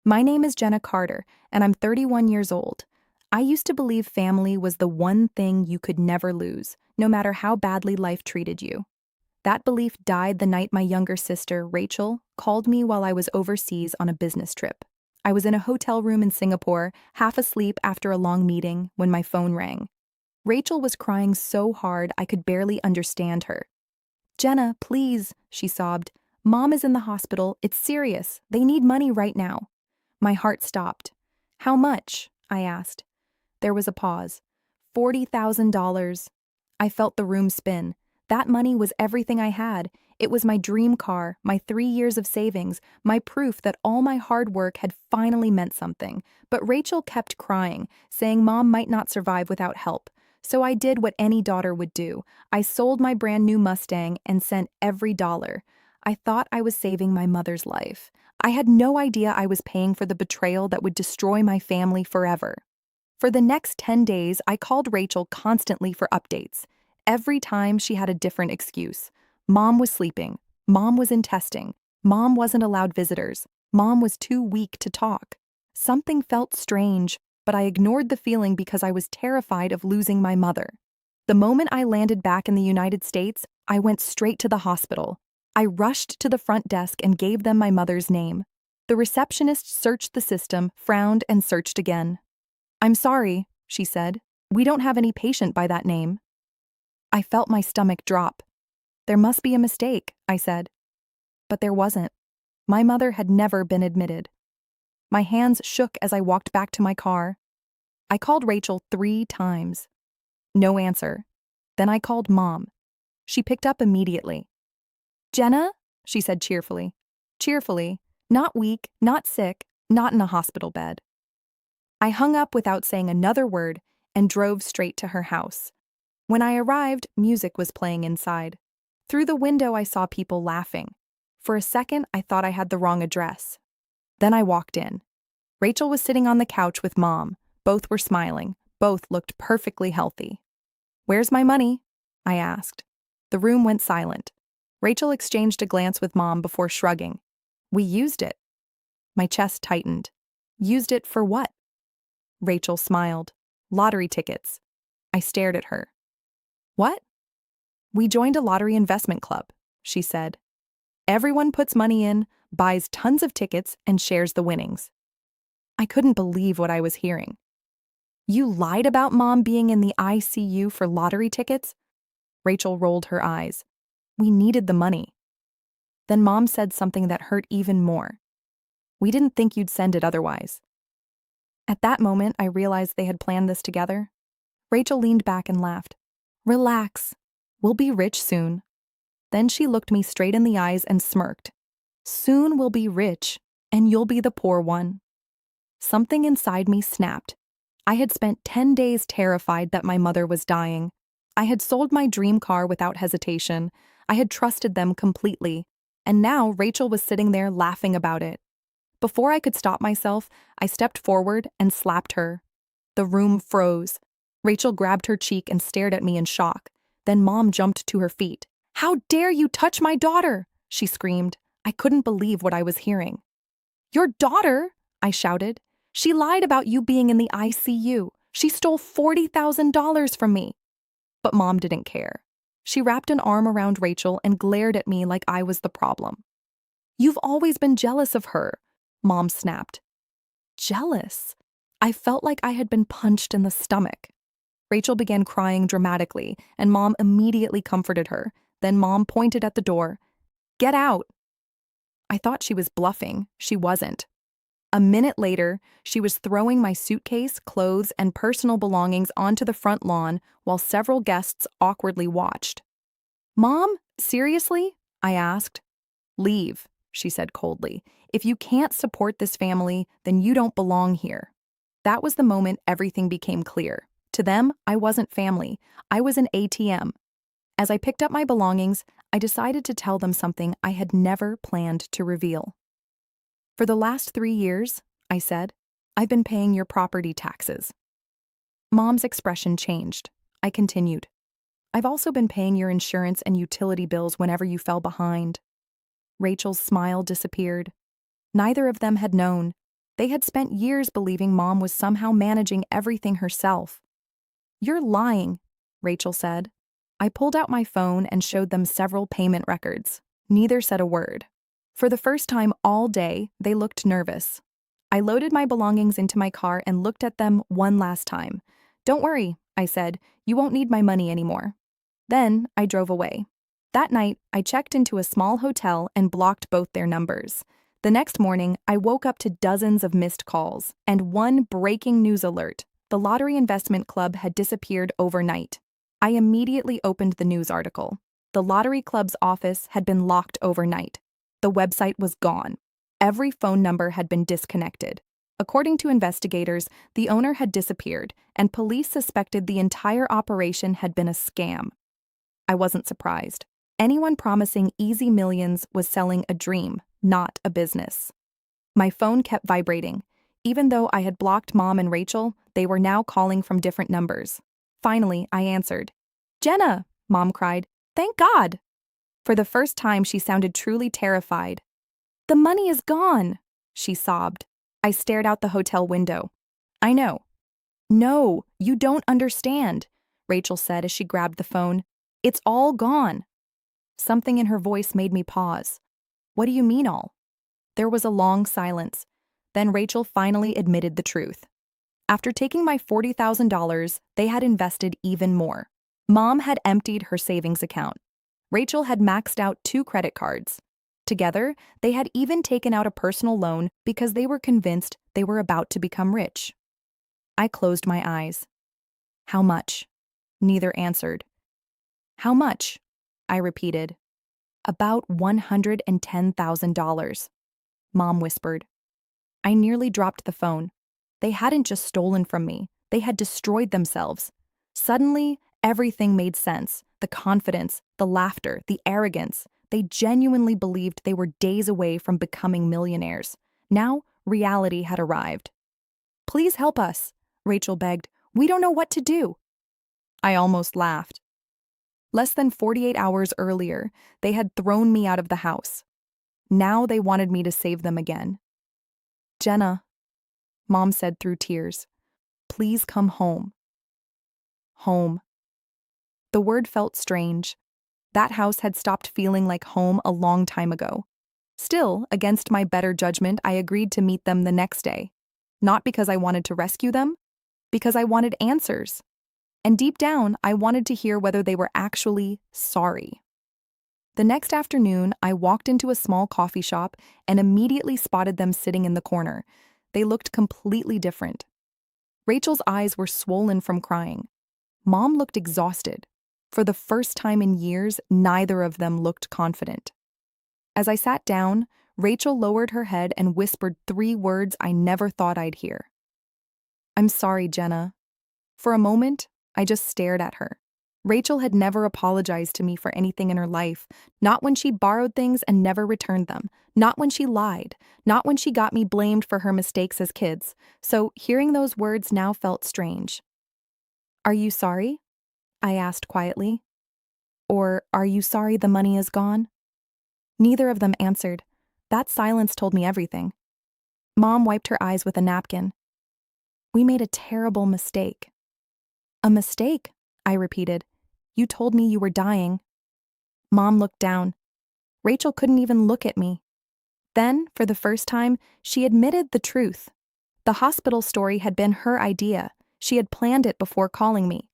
My name is Jenna Carter, and I'm 31 years old. I used to believe family was the one thing you could never lose, no matter how badly life treated you. That belief died the night my younger sister, Rachel, called me while I was overseas on a business trip. I was in a hotel room in Singapore, half asleep after a long meeting, when my phone rang. Rachel was crying so hard I could barely understand her. "Jenna, please," she sobbed. "Mom is in the hospital. It's serious. They need money right now." My heart stopped. "How much?" I asked. There was a pause. $40,000. I felt the room spin. That money was everything I had. It was my dream car, my 3 years of savings, my proof that all my hard work had finally meant something. But Rachel kept crying, saying Mom might not survive without help. So I did what any daughter would do. I sold my brand new Mustang and sent every dollar. I thought I was saving my mother's life. I had no idea I was paying for the betrayal that would destroy my family forever. For the next 10 days, I called Rachel constantly for updates. Every time she had a different excuse. Mom was sleeping. Mom was in testing. Mom wasn't allowed visitors. Mom was too weak to talk. Something felt strange, but I ignored the feeling because I was terrified of losing my mother. The moment I landed back in the United States, I went straight to the hospital. I rushed to the front desk and gave them my mother's name. The receptionist searched the system, frowned, and searched again. "I'm sorry," she said. "We don't have any patient by that name." I felt my stomach drop. "There must be a mistake," I said. But there wasn't. My mother had never been admitted. My hands shook as I walked back to my car. I called Rachel 3 times. No answer. Then I called Mom. She picked up immediately. "Jenna?" she said cheerfully. Cheerfully, not weak, not sick, not in a hospital bed. I hung up without saying another word and drove straight to her house. When I arrived, music was playing inside. Through the window, I saw people laughing. For a second, I thought I had the wrong address. Then I walked in. Rachel was sitting on the couch with Mom. Both were smiling. Both looked perfectly healthy. "Where's my money?" I asked. The room went silent. Rachel exchanged a glance with Mom before shrugging. "We used it." My chest tightened. "Used it for what?" Rachel smiled. "Lottery tickets." I stared at her. "What?" "We joined a lottery investment club," she said. "Everyone puts money in, buys tons of tickets, and shares the winnings." I couldn't believe what I was hearing. "You lied about Mom being in the ICU for lottery tickets?" Rachel rolled her eyes. "We needed the money." Then Mom said something that hurt even more. "We didn't think you'd send it otherwise." At that moment, I realized they had planned this together. Rachel leaned back and laughed. "Relax. We'll be rich soon." Then she looked me straight in the eyes and smirked. "Soon we'll be rich, and you'll be the poor one." Something inside me snapped. I had spent 10 days terrified that my mother was dying. I had sold my dream car without hesitation. I had trusted them completely. And now Rachel was sitting there laughing about it. Before I could stop myself, I stepped forward and slapped her. The room froze. Rachel grabbed her cheek and stared at me in shock. Then Mom jumped to her feet. "How dare you touch my daughter?" she screamed. I couldn't believe what I was hearing. "Your daughter?" I shouted. "She lied about you being in the ICU. She stole $40,000 from me." But Mom didn't care. She wrapped an arm around Rachel and glared at me like I was the problem. "You've always been jealous of her," Mom snapped. Jealous? I felt like I had been punched in the stomach. Rachel began crying dramatically, and Mom immediately comforted her. Then Mom pointed at the door. "Get out." I thought she was bluffing. She wasn't. A minute later, she was throwing my suitcase, clothes, and personal belongings onto the front lawn while several guests awkwardly watched. "Mom, seriously?" I asked. "Leave," she said coldly. "If you can't support this family, then you don't belong here." That was the moment everything became clear. To them, I wasn't family. I was an ATM. As I picked up my belongings, I decided to tell them something I had never planned to reveal. "For the last 3 years," I said, "I've been paying your property taxes." Mom's expression changed. I continued. "I've also been paying your insurance and utility bills whenever you fell behind." Rachel's smile disappeared. Neither of them had known. They had spent years believing Mom was somehow managing everything herself. "You're lying," Rachel said. I pulled out my phone and showed them several payment records. Neither said a word. For the first time all day, they looked nervous. I loaded my belongings into my car and looked at them one last time. "Don't worry," I said, "you won't need my money anymore." Then I drove away. That night, I checked into a small hotel and blocked both their numbers. The next morning, I woke up to dozens of missed calls and one breaking news alert. The Lottery Investment Club had disappeared overnight. I immediately opened the news article. The Lottery Club's office had been locked overnight. The website was gone. Every phone number had been disconnected. According to investigators, the owner had disappeared, and police suspected the entire operation had been a scam. I wasn't surprised. Anyone promising easy millions was selling a dream, not a business. My phone kept vibrating. Even though I had blocked Mom and Rachel, they were now calling from different numbers. Finally, I answered. "Jenna," Mom cried. "Thank God." For the first time, she sounded truly terrified. "The money is gone," she sobbed. I stared out the hotel window. "I know." "No, you don't understand," Rachel said as she grabbed the phone. "It's all gone." Something in her voice made me pause. "What do you mean all?" There was a long silence. Then Rachel finally admitted the truth. After taking my $40,000, they had invested even more. Mom had emptied her savings account. Rachel had maxed out 2 credit cards. Together, they had even taken out a personal loan because they were convinced they were about to become rich. I closed my eyes. "How much?" Neither answered. "How much?" I repeated. "About $110,000. Mom whispered. I nearly dropped the phone. They hadn't just stolen from me, they had destroyed themselves. Suddenly, everything made sense. The confidence, the laughter, the arrogance. They genuinely believed they were days away from becoming millionaires. Now, reality had arrived. "Please help us," Rachel begged. "We don't know what to do." I almost laughed. Less than 48 hours earlier, they had thrown me out of the house. Now they wanted me to save them again. "Jenna," Mom said through tears, "please come home." Home. The word felt strange. That house had stopped feeling like home a long time ago. Still, against my better judgment, I agreed to meet them the next day. Not because I wanted to rescue them, because I wanted answers. And deep down, I wanted to hear whether they were actually sorry. The next afternoon, I walked into a small coffee shop and immediately spotted them sitting in the corner. They looked completely different. Rachel's eyes were swollen from crying. Mom looked exhausted. For the first time in years, neither of them looked confident. As I sat down, Rachel lowered her head and whispered 3 words I never thought I'd hear. "I'm sorry, Jenna." For a moment, I just stared at her. Rachel had never apologized to me for anything in her life, not when she borrowed things and never returned them, not when she lied, not when she got me blamed for her mistakes as kids. So hearing those words now felt strange. "Are you sorry?" I asked quietly. "Or are you sorry the money is gone?" Neither of them answered. That silence told me everything. Mom wiped her eyes with a napkin. "We made a terrible mistake." "A mistake?" I repeated. "You told me you were dying." Mom looked down. Rachel couldn't even look at me. Then, for the first time, she admitted the truth. The hospital story had been her idea. She had planned it before calling me.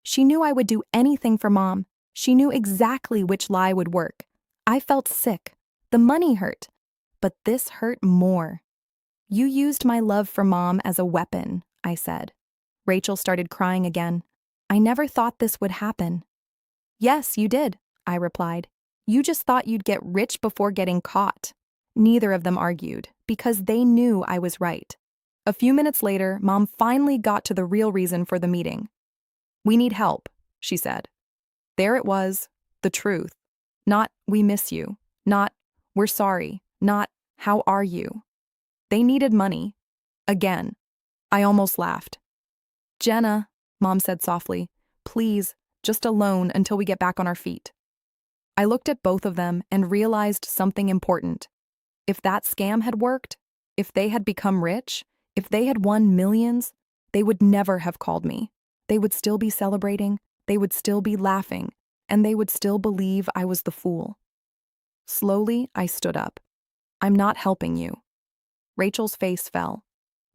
She knew I would do anything for Mom. She knew exactly which lie would work. I felt sick. The money hurt. But this hurt more. "You used my love for Mom as a weapon," I said. Rachel started crying again. "I never thought this would happen." "Yes, you did," I replied. "You just thought you'd get rich before getting caught." Neither of them argued, because they knew I was right. A few minutes later, Mom finally got to the real reason for the meeting. "We need help," she said. There it was, the truth. Not, "We miss you." Not, "We're sorry." Not, "How are you?" They needed money. Again. I almost laughed. "Jenna," Mom said softly, "please, just a loan until we get back on our feet." I looked at both of them and realized something important. If that scam had worked, If they had become rich, if they had won millions, they would never have called me. They would still be celebrating, they would still be laughing, and they would still believe I was the fool. Slowly, I stood up. I'm not helping you. Rachel's face fell.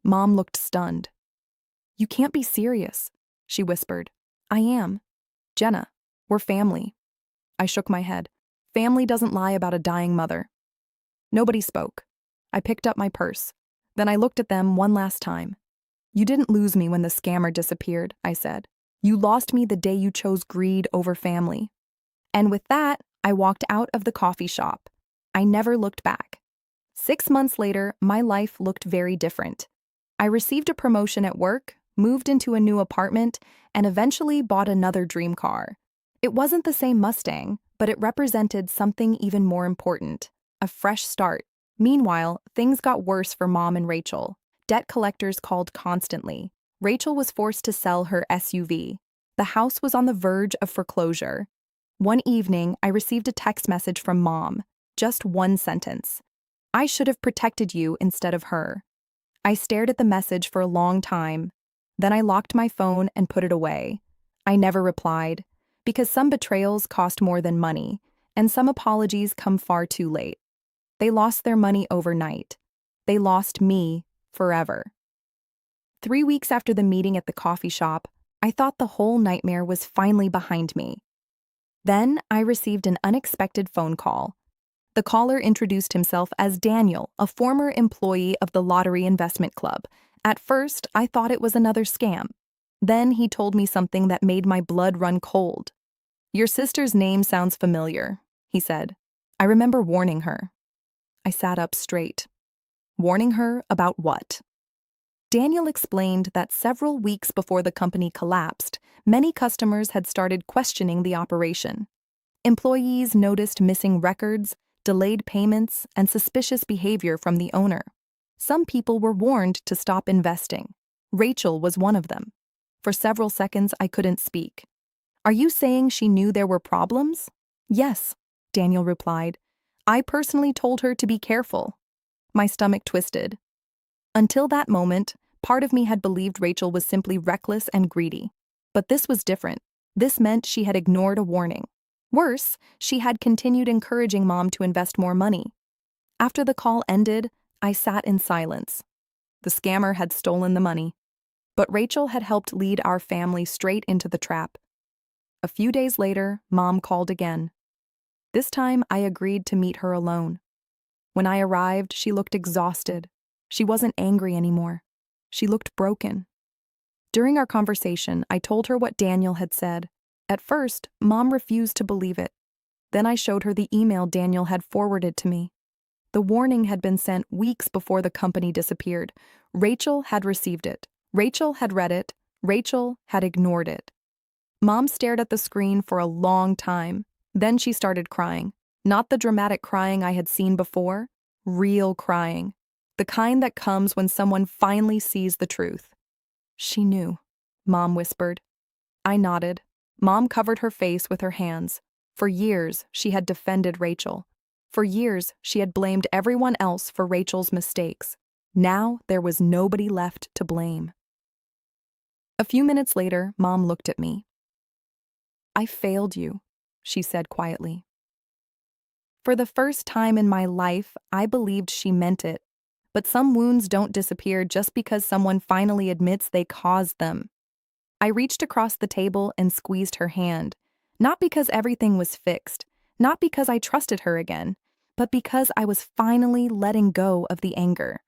Mom looked stunned. You can't be serious, she whispered. I am. Jenna, we're family. I shook my head. Family doesn't lie about a dying mother. Nobody spoke. I picked up my purse. Then I looked at them one last time. You didn't lose me when the scammer disappeared, I said. You lost me the day you chose greed over family. And with that, I walked out of the coffee shop. I never looked back. 6 months later, my life looked very different. I received a promotion at work, moved into a new apartment, and eventually bought another dream car. It wasn't the same Mustang, but it represented something even more important, a fresh start. Meanwhile, things got worse for Mom and Rachel. Debt collectors called constantly. Rachel was forced to sell her SUV. The house was on the verge of foreclosure. One evening, I received a text message from Mom. Just one sentence. I should have protected you instead of her. I stared at the message for a long time. Then I locked my phone and put it away. I never replied, because some betrayals cost more than money, and some apologies come far too late. They lost their money overnight. They lost me forever. 3 weeks after the meeting at the coffee shop, I thought the whole nightmare was finally behind me. Then I received an unexpected phone call. The caller introduced himself as Daniel, a former employee of the Lottery Investment Club. At first, I thought it was another scam. Then he told me something that made my blood run cold. Your sister's name sounds familiar, he said. I remember warning her. I sat up straight. Warning her about what? Daniel explained that several weeks before the company collapsed, many customers had started questioning the operation. Employees noticed missing records, delayed payments, and suspicious behavior from the owner. Some people were warned to stop investing. Rachel was one of them. For several seconds, I couldn't speak. Are you saying she knew there were problems? Yes, Daniel replied. I personally told her to be careful. My stomach twisted. Until that moment, part of me had believed Rachel was simply reckless and greedy. But this was different. This meant she had ignored a warning. Worse, she had continued encouraging Mom to invest more money. After the call ended, I sat in silence. The scammer had stolen the money. But Rachel had helped lead our family straight into the trap. A few days later, Mom called again. This time, I agreed to meet her alone. When I arrived, she looked exhausted. She wasn't angry anymore. She looked broken. During our conversation, I told her what Daniel had said. At first, Mom refused to believe it. Then I showed her the email Daniel had forwarded to me. The warning had been sent weeks before the company disappeared. Rachel had received it. Rachel had read it. Rachel had ignored it. Mom stared at the screen for a long time. Then she started crying. Not the dramatic crying I had seen before. Real crying. The kind that comes when someone finally sees the truth. She knew, Mom whispered. I nodded. Mom covered her face with her hands. For years, she had defended Rachel. For years, she had blamed everyone else for Rachel's mistakes. Now, there was nobody left to blame. A few minutes later, Mom looked at me. I failed you, she said quietly. For the first time in my life, I believed she meant it. But some wounds don't disappear just because someone finally admits they caused them. I reached across the table and squeezed her hand, not because everything was fixed, not because I trusted her again, but because I was finally letting go of the anger.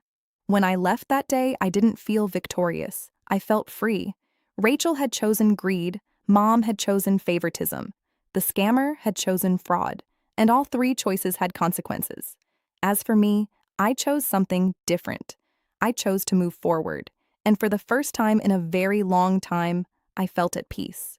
When I left that day, I didn't feel victorious. I felt free. Rachel had chosen greed, Mom had chosen favoritism, the scammer had chosen fraud, and all three choices had consequences. As for me, I chose something different. I chose to move forward. And for the first time in a very long time, I felt at peace.